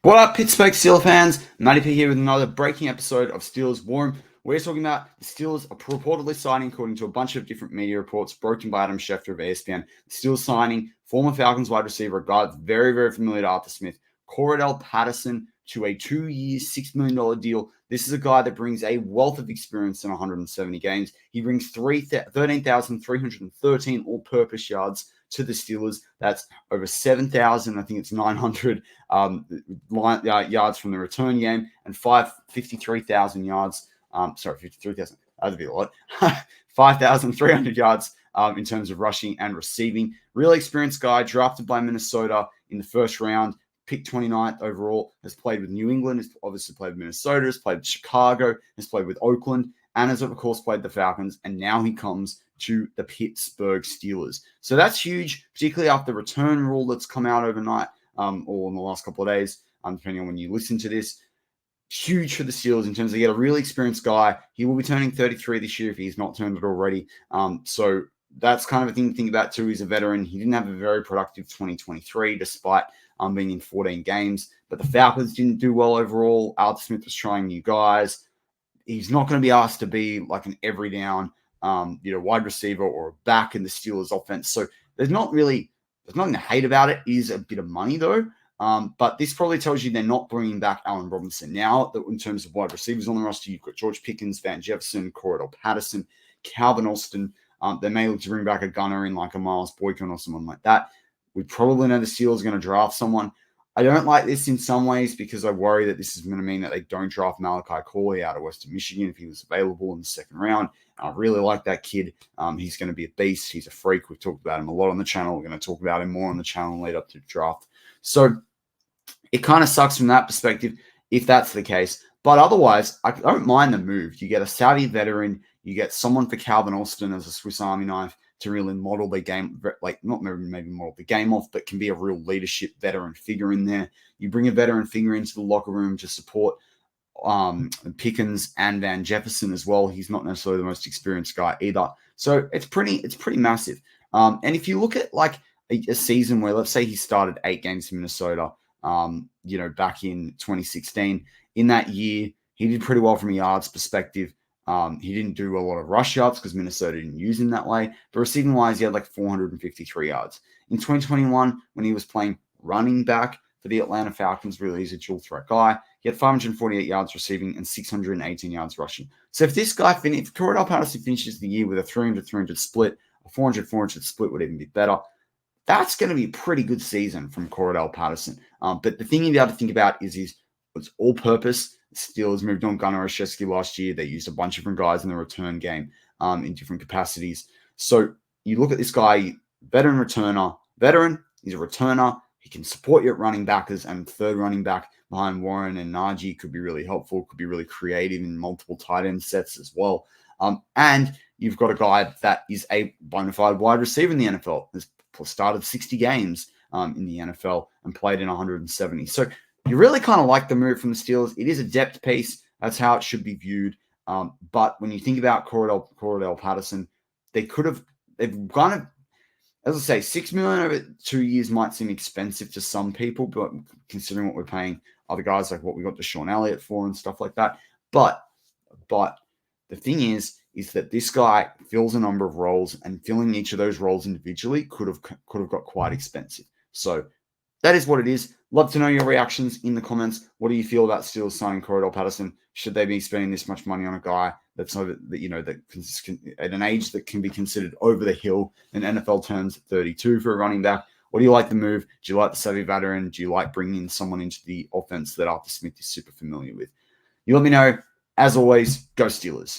What up, Pittsburgh Steelers fans? Matty here with another breaking episode of Steelers War Room. We're talking about the Steelers are reportedly signing, according to a bunch of different media reports, broken by Adam Schefter of ESPN. The Steelers signing former Falcons wide receiver, a guy that's very, very familiar to Arthur Smith, Cordarrelle Patterson, to a 2-year, $6 million deal. This is a guy that brings a wealth of experience in 170 games. He brings 13,313 all-purpose yards to the Steelers. That's over 7,000, I think it's 900 yards from the return game, and 53,000 yards. 53,000. That'd be a lot. 5,300 yards in terms of rushing and receiving. Really experienced guy, drafted by Minnesota in the first round, picked 29th overall, has played with New England, has obviously played with Minnesota, has played with Chicago, has played with Oakland, and has, of course, played the Falcons, and now he comes to the Pittsburgh Steelers. So that's huge, particularly after the return rule that's come out overnight or in the last couple of days, depending on when you listen to this. Huge for the Steelers in terms of get a really experienced guy. He will be turning 33 this year if he's not turned it already. So that's kind of a thing to think about too. He's a veteran. He didn't have a very productive 2023 despite being in 14 games. But the Falcons didn't do well overall. Arthur Smith was trying new guys. He's not going to be asked to be like an every down wide receiver or a back in the Steelers offense. So there's nothing to hate about it. It is a bit of money though. But this probably tells you they're not bringing back Allen Robinson. Now, that in terms of wide receivers on the roster, you've got George Pickens, Van Jefferson, Cordarrelle Patterson, Calvin Austin. They may look to bring back a gunner in like a Miles Boykin or someone like that. We probably know the Steelers are going to draft someone. I don't like this in some ways because I worry that this is going to mean that they don't draft Malachi Corley out of Western Michigan if he was available in the second round. I really like that kid. He's going to be a beast. He's a freak. We've talked about him a lot on the channel. We're going to talk about him more on the channel lead up to the draft. So it kind of sucks from that perspective if that's the case. But otherwise, I don't mind the move. You get a savvy veteran. You get someone for Calvin Austin as a Swiss Army knife to really model the game, like not maybe model the game off, but can be a real leadership veteran figure in there. You bring a veteran figure into the locker room to support Pickens and Van Jefferson as well. He's not necessarily the most experienced guy either. So it's pretty massive. And if you look at like a season where, let's say he started 8 games in Minnesota, back in 2016, in that year, he did pretty well from a yards perspective. He didn't do a lot of rush yards because Minnesota didn't use him that way. But receiving wise, he had like 453 yards. In 2021, when he was playing running back for the Atlanta Falcons, really he's a dual threat guy. He had 548 yards receiving and 618 yards rushing. So if this guy, if Cordarrelle Patterson finishes the year with a 300-300 split, a 400-400 split would even be better. That's going to be a pretty good season from Cordarrelle Patterson. But the thing you have to think about is it's all-purpose. Steelers moved on Gunnar Olszewski last year. They used a bunch of different guys in the return game in different capacities. So you look at this guy, veteran, he's a returner. He can support you at running backers, and third running back behind Warren and Najee could be really helpful, could be really creative in multiple tight end sets as well. And you've got a guy that is a bona fide wide receiver in the NFL. Has started 60 games in the NFL and played in 170. So you really kind of like the move from the Steelers. It is a depth piece. That's how it should be viewed. But when you think about Cordarrelle Patterson, they've kind of, as I say, $6 million over 2 years might seem expensive to some people, but considering what we're paying other guys, like what we got Deshaun Elliott for and stuff like that. But the thing is that this guy fills a number of roles, and filling each of those roles individually could have got quite expensive. So that is what it is. Love to know your reactions in the comments. What do you feel about Steelers signing Cordarrelle Patterson? Should they be spending this much money on a guy that's over that at an age that can be considered over the hill in NFL terms, 32 for a running back? What do you like the move? Do you like the savvy veteran? Do you like bringing someone into the offense that Arthur Smith is super familiar with? You let me know. As always, go Steelers.